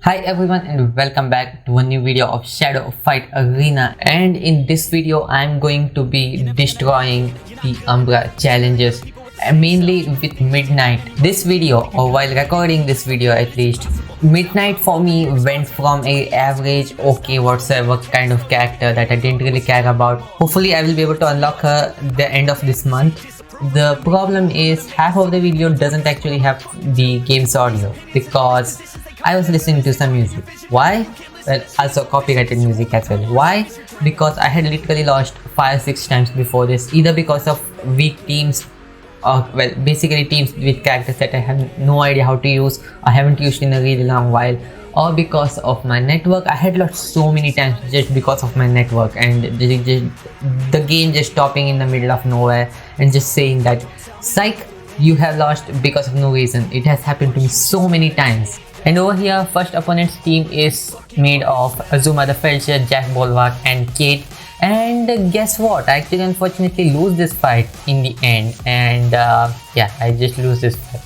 Hi everyone and welcome back to a new video of Shadow Fight Arena, and in this video I'm going to be destroying the Umber challenges, mainly with Midnight. This video, or while recording this video at least, Midnight for me went from a average okay whatsoever kind of character that I didn't really care about. Hopefully I will be able to unlock her the end of this month. The problem is half of the video doesn't actually have the game's audio because I was listening to some music. Why? Well, also copyrighted music as well. Why? Because I had literally lost 5-6 times before this, either because of weak teams or well basically teams with characters that I have no idea how to use, I haven't used in a really long while, or because of my network. I had lost so many times just because of my network and the game just stopping in the middle of nowhere and just saying that psych, you have lost because of no reason. It has happened to me so many times. And over here, first opponent's team is made of Azuma the Felcher, Jack Bolwak and Kate. And guess what? I actually unfortunately lose this fight in the end, and yeah, I just lose this fight.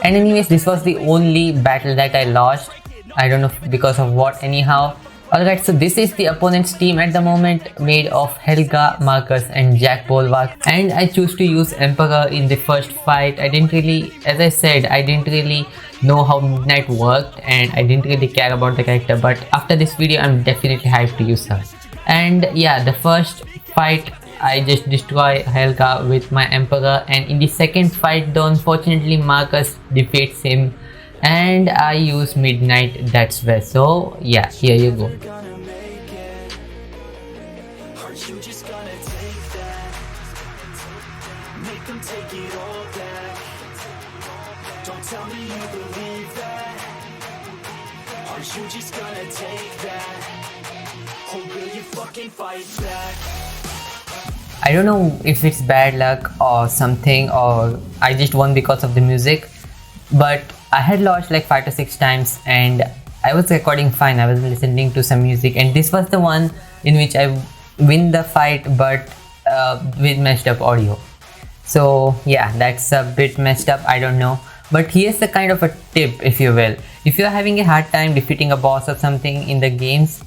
And anyways, this was the only battle that I lost. I don't know because of what anyhow. Alright, so this is the opponent's team at the moment, made of Helga, Marcus and Jack Bolwak. And I choose to use Emperor in the first fight. I didn't really, as I said, I didn't really know how Midnight worked and I didn't really care about the character. But after this video, I'm definitely hyped to use her. And yeah, the first fight, I just destroy Helga with my Emperor, and in the second fight though, unfortunately Marcus defeats him and I use Midnight, that's where. So yeah, here you go. I don't know if it's bad luck or something, or I just won because of the music, but I had lost like 5 to 6 times and I was recording fine. I was listening to some music, and this was the one in which I win the fight but with messed up audio. So yeah, that's a bit messed up, I don't know. But here's the kind of a tip, if you will. If you're having a hard time defeating a boss or something in the games,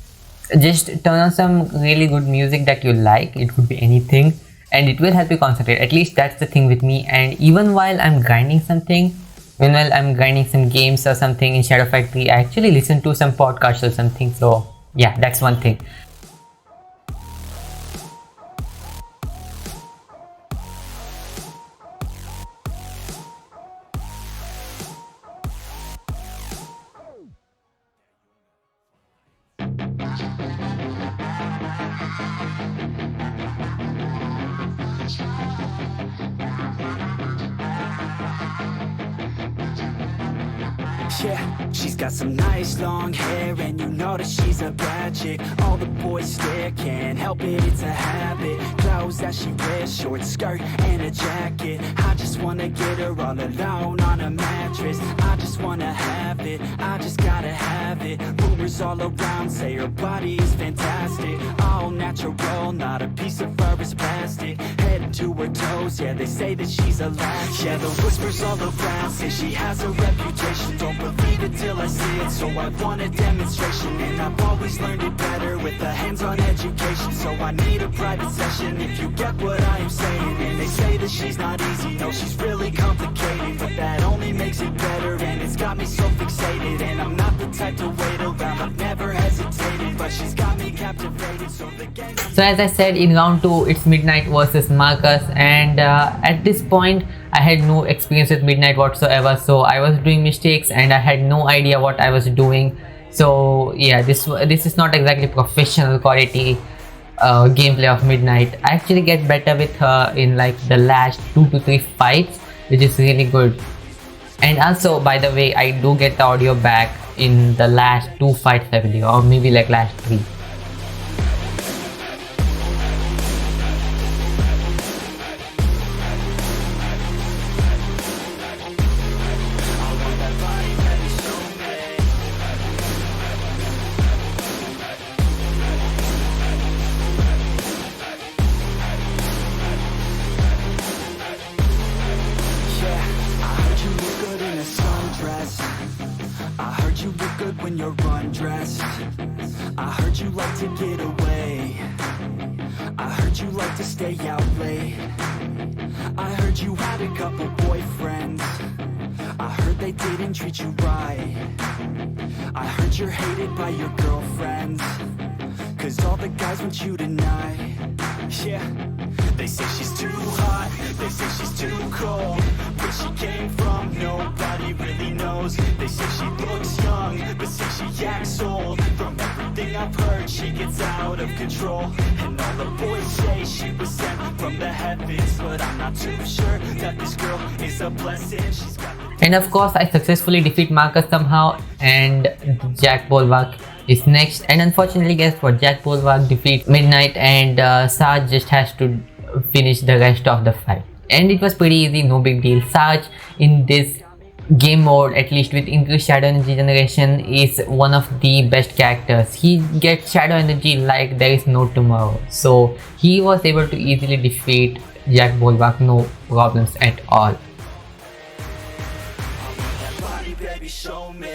just turn on some really good music that you like. It could be anything and it will help you concentrate. At least that's the thing with me. And even while I'm grinding something, while I'm grinding some games or something in Shadow Fight 3, I actually listen to some podcasts or something. So yeah, that's one thing. Yeah, she's got some nice long hair and you know that she's a bad chick. All the boys stare, can't help it, it's a habit. Clothes that she wears, short skirt and a jacket. I just wanna get her all alone on a mattress. I just wanna have it, I just gotta have it. Rumors all around say her body is fantastic. All natural, not a piece of fur is plastic. Head to her toes, yeah, they say that she's a latch. Yeah, the whispers all around say she has a reputation. Don't believe it till I see it, so I want a demonstration. And I've always learned it better with a hands-on education. So I need a private session if you get what I am saying. And they say that she's not easy, no, she's really complicated. But that only makes it better, and it's got me so fixated. And I'm not the type to wait around, I've never hesitated. But she's got me captivated, so the game... So as I said, in round 2, it's Midnight versus Marcus, and at this point, I had no experience with Midnight whatsoever, so I was doing mistakes and I had no idea what I was doing. So yeah, this is not exactly professional quality gameplay of Midnight. I actually get better with her in like the last 2 to 3 fights, which is really good. And also, by the way, I do get the audio back in the last 2 fights I believe, or maybe like last 3. good when you're undressed. I heard you like to get away. I heard you like to stay out late. I heard you had a couple boyfriends. I heard they didn't treat you right. I heard you're hated by your girlfriends, 'cause all the guys want you tonight. Yeah, they say she's too hot, they say she's too cold. Where she came from, nobody really knows. They say she looks young, but say she acts old. From everything I've heard, she gets out of control. And all the boys say she was sent from the heavens, but I'm not too sure that this girl is a blessing. She's got... And of course, I successfully defeat Marcus somehow, and Jack Bulwark is next. And unfortunately, guess what? Jack Bulwark defeats Midnight, and Sarge just has to finish the rest of the fight. And it was pretty easy, no big deal. Sarge in this game mode, at least with increased shadow energy generation, is one of the best characters. He gets shadow energy like there is no tomorrow. So he was able to easily defeat Jack Bulwark, no problems at all. Baby, show me.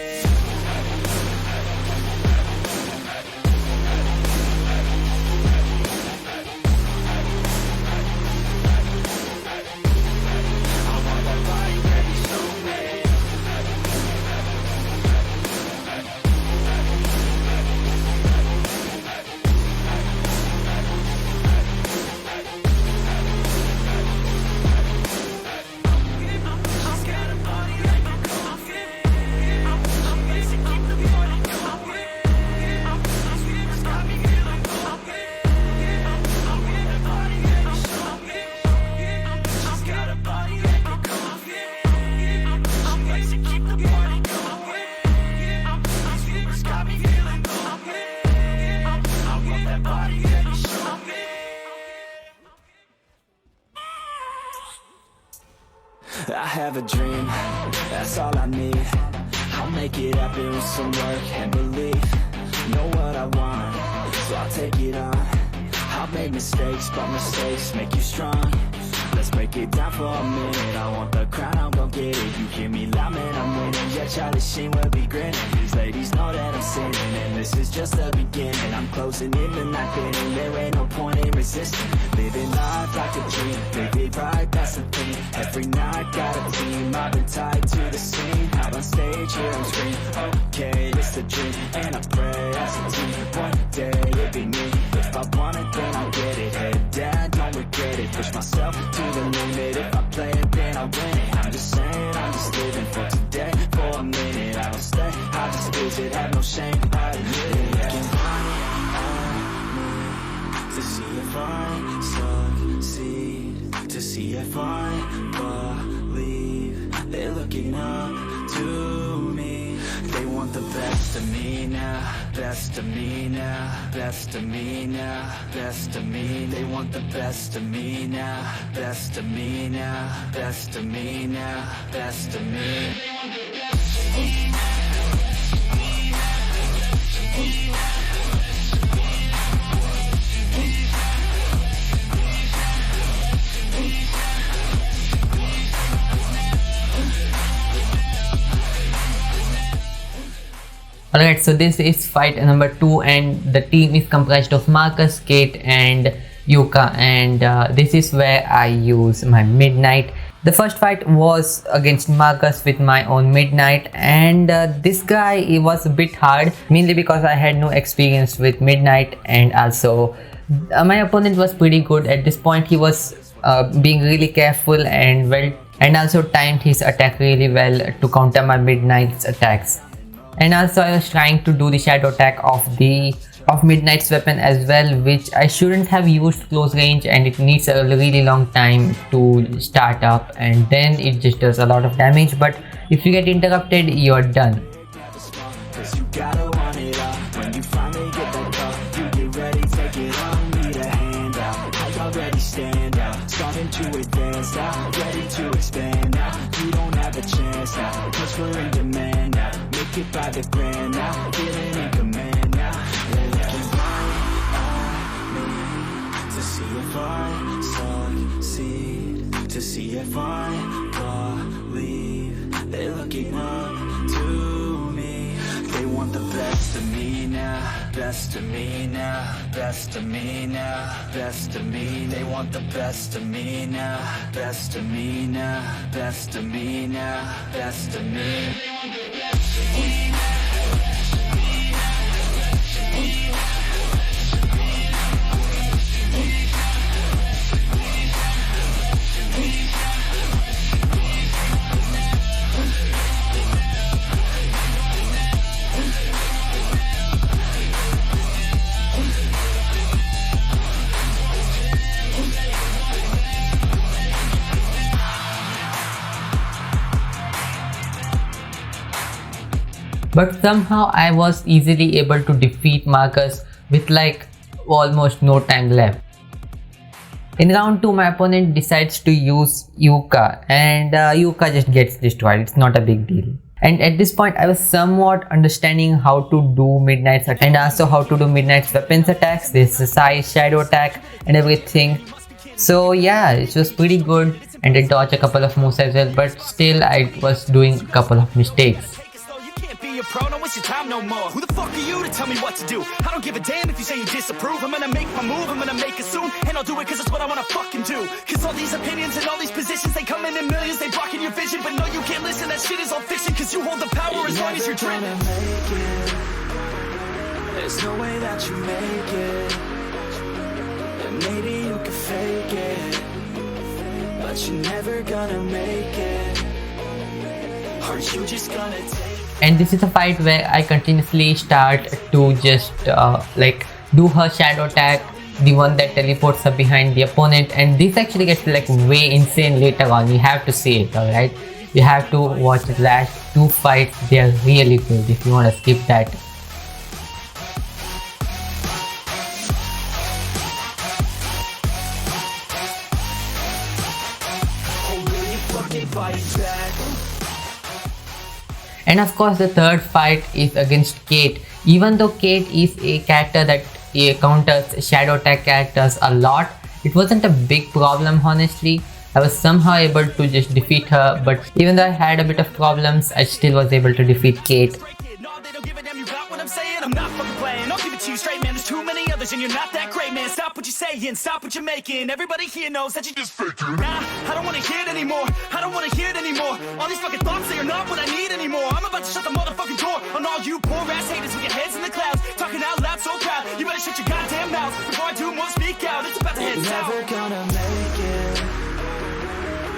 I have a dream, that's all I need. I'll make it happen with some work and belief. Know what I want, so I'll take it on. I've made mistakes, but mistakes make you strong. Let's break it down for a minute. I want the crown, I'm gon' get it. You hear me loud, man, I'm winning. Yeah, Charlie Sheen will be grinning. These ladies know that I'm sinning, and this is just the beginning. I'm closing in the night inning. There ain't no point in resisting. Living life like a dream, live it right, that's the thing. Every night got a team, I've been tied to the scene. Out on stage, here on screen. Okay, it's a dream, and I pray as a team. One day it'll be me. If I want it, then I'll get it. Head down, don't regret it. Push myself to the limit. If I play it, then I win it. I'm just saying, I'm just living for today. For a minute, I don't stay, I just visit. Have no shame, I admit it. Looking to see if I succeed, to see if I believe. They're looking up to me. They want the best of me now, best of me now, best of me now, best of me. They want the best of me now, best of me now, best of me now, best of me. Alright, so this is fight number 2, and the team is comprised of Marcus, Kate and Yuka, and this is where I use my Midnight. The first fight was against Marcus with my own Midnight, and this guy, it was a bit hard, mainly because I had no experience with Midnight, and also my opponent was pretty good. At this point he was being really careful and also timed his attack really well to counter my Midnight's attacks. And also I was trying to do the shadow attack of Midnight's weapon as well, which I shouldn't have used close range, and it needs a really long time to start up, and then it just does a lot of damage. But if you get interrupted, you're done. Starting to advance now, ready to expand now. You don't have a chance now, cause we're in demand now. Make it by the grand now, feeling in command now. They're looking at me to see if I succeed, to see if I believe. They're looking up to me. They want best of me now, best of me now, best of me. They want the best of me now, best of me now, best of me now, best of me. But somehow I was easily able to defeat Marcus with like almost no time left. In round 2, my opponent decides to use Yuka, and Yuka just gets destroyed. It's not a big deal. And at this point I was somewhat understanding how to do Midnight's attack and also how to do Midnight's weapons attacks, this size shadow attack and everything. So yeah, it was pretty good, and I dodged a couple of moves as well, but still I was doing a couple of mistakes. Pro, don't waste your time no more. Who the fuck are you to tell me what to do? I don't give a damn if you say you disapprove. I'm gonna make my move, I'm gonna make it soon, and I'll do it cause it's what I wanna fucking do. Cause all these opinions and all these positions, they come in millions, they blocking your vision. But no, you can't listen, that shit is all fiction. Cause you hold the power as long as you're dreaming. There's no way that you make it, and maybe you can fake it, but you're never gonna make it. Are you just gonna take? And this is a fight where I continuously start to just like do her shadow attack, the one that teleports her behind the opponent, and this actually gets like way insane later on. You have to see it, alright? You have to watch the last 2 fights, they are really good if you want to skip that. And of course the third fight is against Kate. Even though Kate is a character that counters shadow attack characters a lot, it wasn't a big problem honestly. I was somehow able to just defeat her, but even though I had a bit of problems, I still was able to defeat Kate. I'm not fucking playing, I'll give it to you straight, man. There's too many others and you're not that great, man. Stop what you're saying, stop what you're making. Everybody here knows that you just faking. Nah, I don't wanna hear it anymore, I don't wanna hear it anymore. All these fucking thoughts, they are not what I need anymore. I'm about to shut the motherfucking door on all you poor ass haters with your heads in the clouds, talking out loud so proud. You better shut your goddamn mouth before I do more speak out. It's about to head south. You're never gonna make it,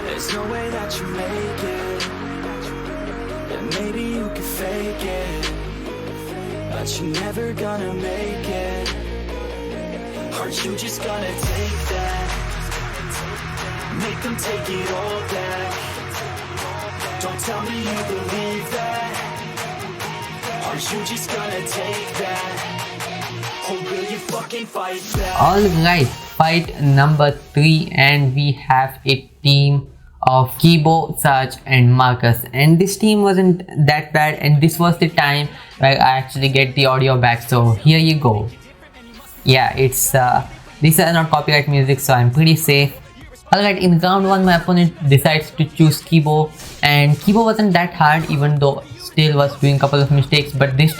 there's no way that you make it, and maybe you can fake it, but you're never gonna make it. Are you just gonna take that? Make them take it all back. Don't tell me you believe that. Are you just gonna take that? Or will you fucking fight back? Alright, fight number 3, and we have a team of Kibo, Sarge and Marcus, and this team wasn't that bad, and this was the time where I actually get the audio back, so here you go. Yeah, it's these are not copyright music, so I'm pretty safe. Alright, in round 1 my opponent decides to choose Kibo, and Kibo wasn't that hard even though still was doing a couple of mistakes, but this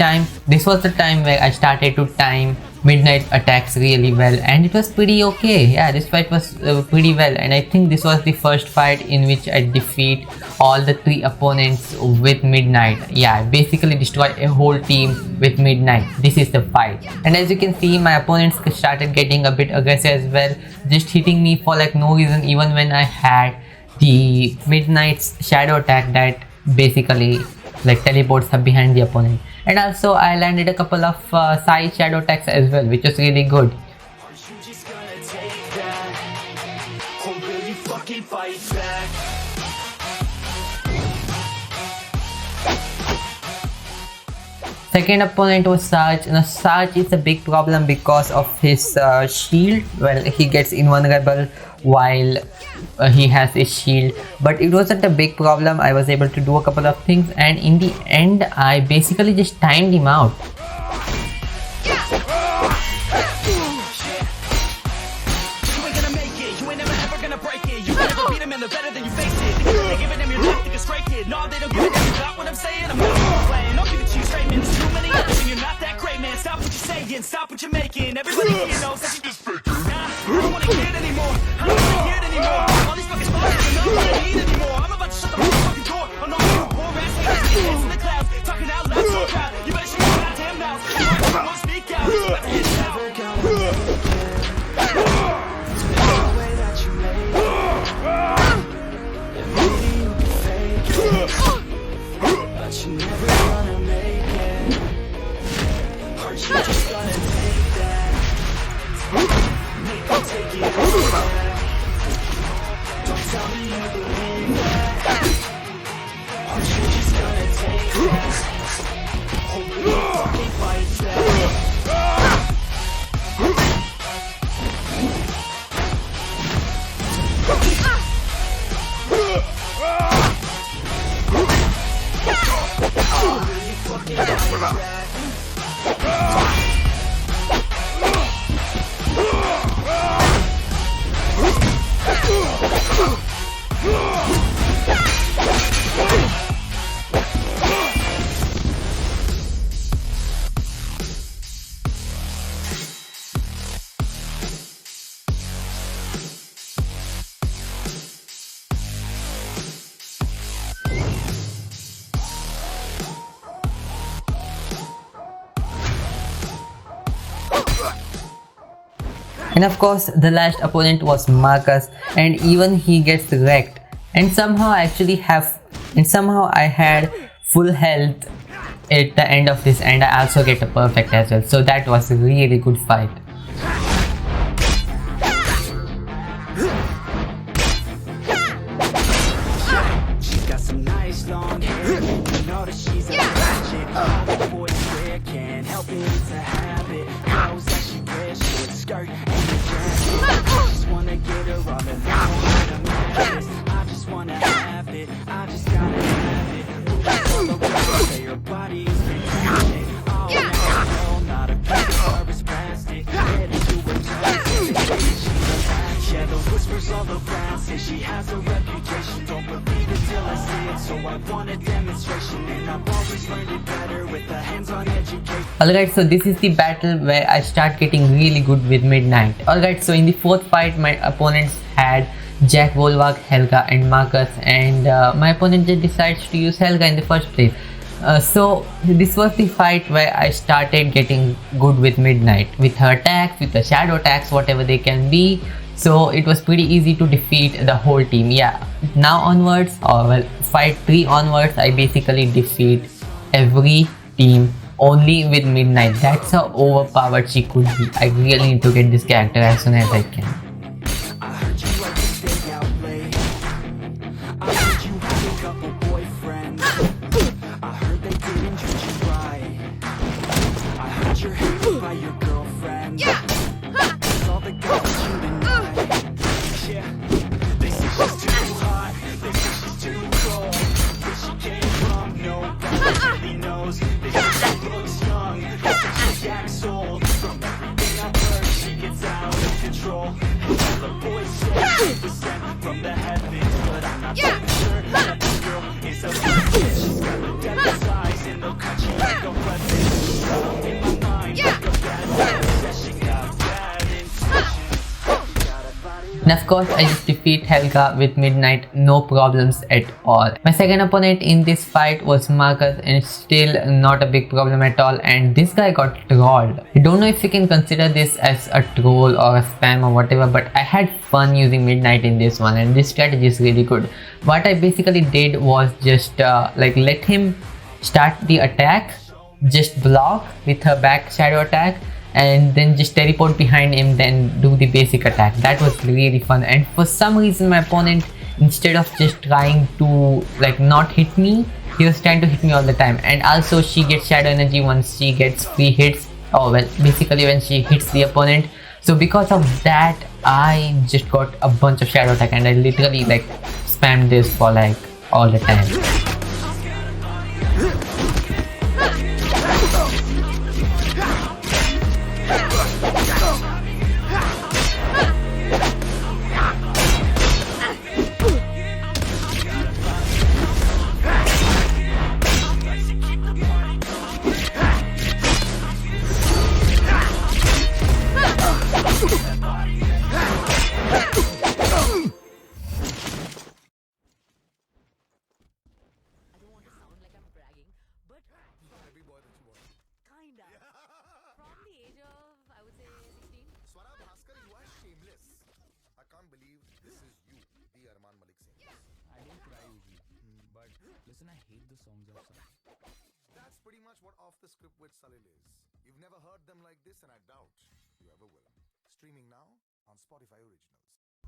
was the time where I started to time Midnight attacks really well, and it was pretty okay. Yeah, this fight was pretty well, and I think this was the first fight in which I defeat all the 3 opponents with Midnight. Yeah, I basically destroyed a whole team with Midnight. This is the fight, and as you can see my opponents started getting a bit aggressive as well, just hitting me for like no reason, even when I had the Midnight's shadow attack that basically like teleports her behind the opponent. And also I landed a couple of side shadow attacks as well, which was really good. Second opponent was Sarge. Now Sarge is a big problem because of his shield. Well, he gets invulnerable while he has a shield, but it wasn't a big problem. I was able to do a couple of things, and in the end I basically just timed him out. faking. Stop what you're making. Everybody here knows that you just faking. Nah, I don't wanna hear it anymore. I don't wanna hear it anymore. All these fucking bars are not what I need anymore. I'm about to shut the motherfucking door on all you poor ass niggas in the clouds, talking out loud so proud. You better shut your goddamn mouth. I won't speak out. It's about to hit you out. The way that you made it. And maybe you can fake it, but you never gonna make it. Aren't you just gonna take that? Make me take it all back. Don't tell me you believe that. Aren't you just gonna take that? Hold me fucking fight back. And of course, the last opponent was Marcus, and even he gets wrecked. And somehow I had full health at the end of this, and I also get a perfect as well. So that was a really good fight. She's got some nice long hair. You know that she's a magic. All the boys swear can't help it, it's a habit. Clothes that she wears, short skirt and a jacket. I just wanna get her all the madness. I just wanna have it. I just gotta have it. Say her body is fantastic. Oh no, not a piece of her is plastic. Head into her toes. Yeah, those whispers all around say she has a reputation. Don't believe it till I see it, so I want a demonstration. And I've always learned it better with a hands-on education. Alright, so this is the battle where I start getting really good with Midnight. Alright, so in the fourth fight, my opponents had Jack, Volvak, Helga and Marcus, and my opponent just decides to use Helga in the first place. So this was the fight where I started getting good with Midnight, with her attacks, with the shadow attacks, whatever they can be. So it was pretty easy to defeat the whole team. Yeah, now onwards, or well, fight 3 onwards, I basically defeat every team only with Midnight. That's how overpowered she could be. I really need to get this character as soon as I can. I heard you like to stay out late. I heard you had a couple boyfriends. I heard they didn't treat you right. I heard you're hated by your girlfriend. Cause all the guys you deny. Yeah, they say she's too hot. They say she's too cold. Where she came from, nobody really knows. They say she looks young. They say she acts old. From everything I've heard, she gets out of control. All the boys say she was sent from the heavens, but I'm not so sure that this girl is a bitch. She's got the devil's eyes and they'll cut you like a weapon. She's up in my mind like a bad obsession. Got bad intentions. And of course, I just defeat Helga with Midnight, no problems at all. My second opponent in this fight was Marcus, and still not a big problem at all, and this guy got trolled. I don't know if you can consider this as a troll or a spam or whatever, but I had fun using Midnight in this one, and this strategy is really good. What I basically did was just like let him start the attack, just block with her back shadow attack, and then just teleport behind him, then do the basic attack. That was really fun. And for some reason my opponent, instead of just trying to like not hit me, he was trying to hit me all the time. And also she gets shadow energy once she gets free hits, oh well, basically when she hits the opponent. So because of that, I just got a bunch of shadow attack, and I literally like spammed this for like all the time. Every boy that you want. Kinda. From the age of, I would say, 16. Swara Bhaskar, you are shameless. I can't believe this is you, the Arman Malik Singh. I don't cry usually, but listen, I hate the songs of Sarge. That's pretty much what Off the Script with Salil is. You've never heard them like this, and I doubt you ever will. Streaming now on Spotify Originals.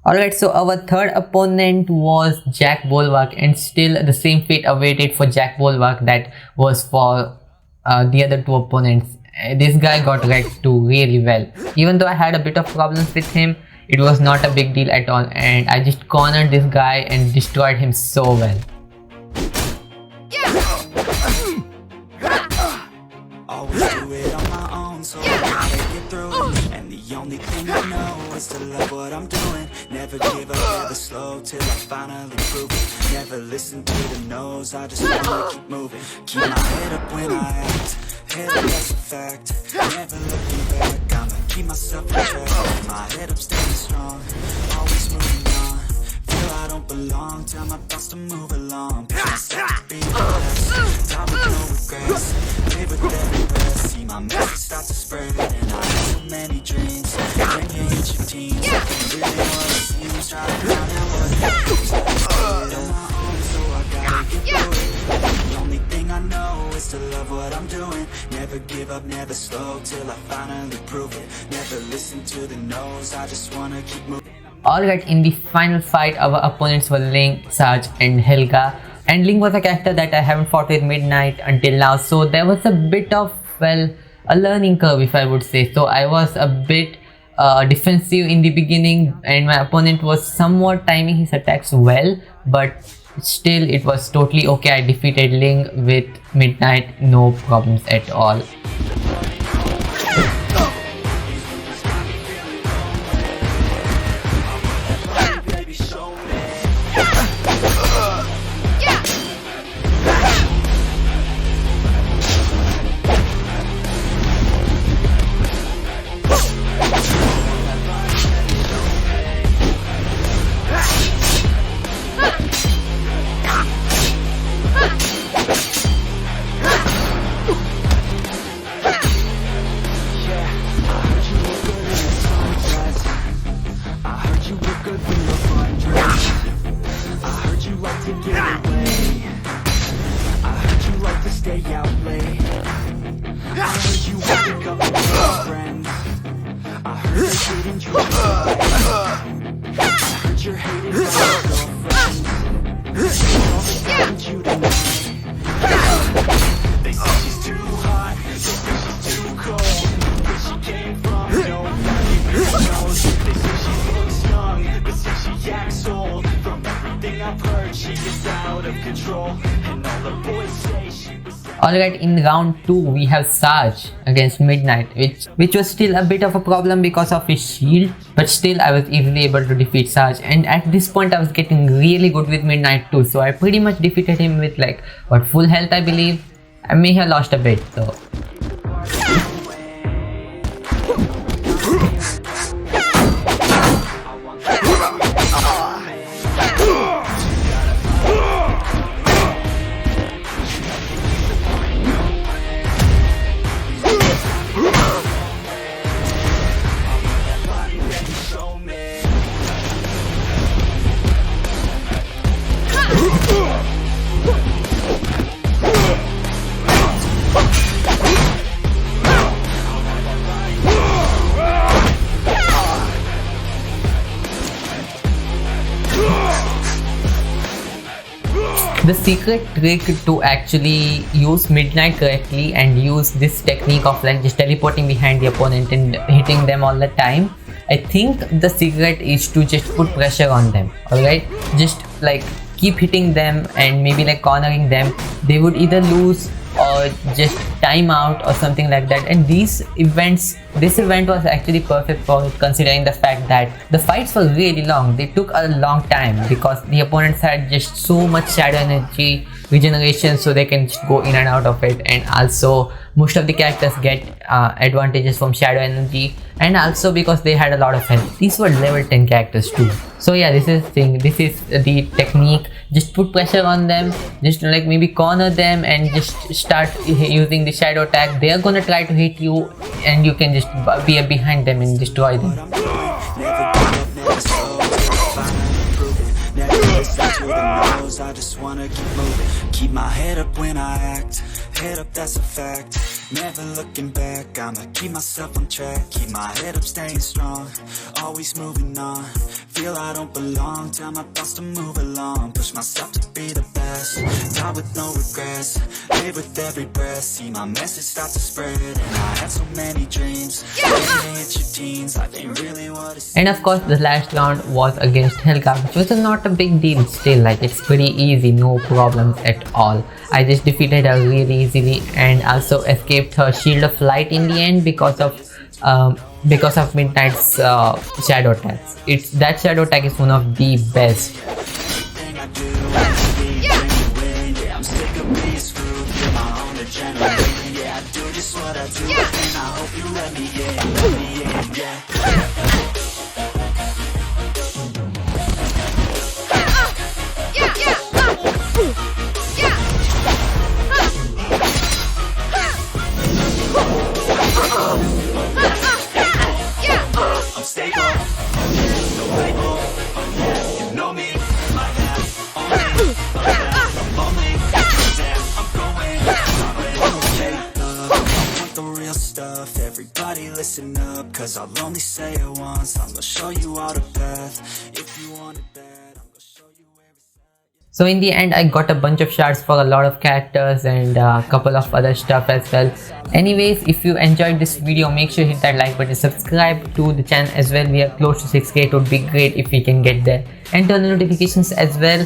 Alright, so our third opponent was Jack Bolwak, and still the same fate awaited for Jack Bolwak that was for the other two opponents. This guy got wrecked too really well. Even though I had a bit of problems with him, it was not a big deal at all, and I just cornered this guy and destroyed him so well. Always do it on my own, so I gotta get through it. And the only thing I know is to love what I'm doing. Never give up, never slow till I finally prove it. Never listen to the no's, I just wanna keep moving. Keep my head up when I act, head up, that's a fact. Never looking back, I'ma keep myself on track. My head up, staying strong, always moving on. Feel I don't belong, tell my thoughts to move along. Push myself to be the best, die with no regrets. Live with every breath, see my message start to spread. And I have so many dreams, when you hit your teens. Really what it seems, try to find out what it is. I do it on my own, so I gotta get through it. The only thing I know is to love what I'm doing. Never give up, never slow, till I finally prove it. Never listen to the no's, I just wanna keep moving. Alright, in the final fight, our opponents were Ling, Sarge and Helga. And Ling was a character that I haven't fought with Midnight until now, so there was a bit of, well, a learning curve if I would say. So I was a bit defensive in the beginning, and my opponent was somewhat timing his attacks well, but still it was totally okay. I defeated Ling with Midnight, no problems at all. Alright, in round 2 we have Sarge against Midnight, which was still a bit of a problem because of his shield, but still I was easily able to defeat Sarge, and at this point I was getting really good with Midnight too, so I pretty much defeated him with like, what, full health I believe. I may have lost a bit though. The secret trick to actually use Midnight correctly and use this technique of like just teleporting behind the opponent and hitting them all the time, I think the secret is to just put pressure on them. Alright, just like keep hitting them and maybe like cornering them. They would either lose or just time out or something like that. And this event was actually perfect for it, considering the fact that the fights were really long. They took a long time because the opponents had just so much shadow energy regeneration, so they can just go in and out of it, and also most of the characters get advantages from shadow energy, and also because they had a lot of health. These were level 10 characters too. So yeah, this is the technique just put pressure on them, just like maybe corner them and just start using the shadow attack. They are gonna try to hit you and you can just be behind them and destroy them. Never give up, never slow, finally prove it. Never listen to the no's, I just wanna keep moving. Keep my head up when I act, head up, that's a fact. Never looking back, I'ma keep myself on track. Keep my head up, staying strong, always moving on. Feel I don't belong, tell my thoughts to move along. Push myself to be the best, die with no regrets. Live with every breath, see my message start to spread. And I had so many dreams, when they hit your teens, life ain't really what it And of course the last round was against Helga, which was not a big deal still, like it's pretty easy, no problems at all. I just defeated her really easily and also escaped her shield of light in the end because of Midnight's shadow attacks. That shadow attack is one of the best. thing I do. Yeah, I'm sick of being screwed, feel my own adrenaline. Yeah, I do just what I do, and I hope you let me in, yeah. I'm stable, no label, you know me, my hat on me, I'm lonely, damn, I'm going, take love, I want the real stuff, everybody listen up, cause I'll only say it once, I'm gonna show you all the path, if you want it bad, I'm gonna show you every side. So in the end I got a bunch of shards for a lot of characters and a couple of other stuff as well. Anyways, if you enjoyed this video, make sure you hit that like button, subscribe to the channel as well. We are close to 6k, it would be great if we can get there, and turn on notifications as well.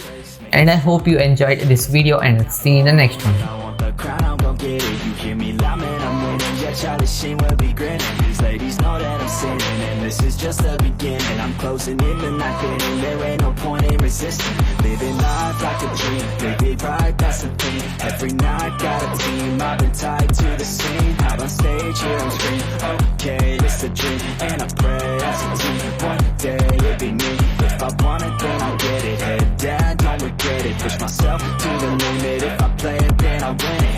And I hope you enjoyed this video and I'll see you in the next one. I want the crown, I'm gon' get it. You hear me loud, man, I'm winning. Yeah, Charlie Sheen will be grinning. These ladies know that I'm sinning, and this is just the beginning. I'm closing in the night inning. There ain't no point in resisting. Living life like a dream. Big pride, that's the thing. Every night got a team. I've been tied to the scene. Out on stage, here on screen. Okay, it's a dream, and I pray as a team. One day it'll be me. If I want it, then I'll get it. Head down, don't regret it. Push myself to the limit. If I play it, then I win it.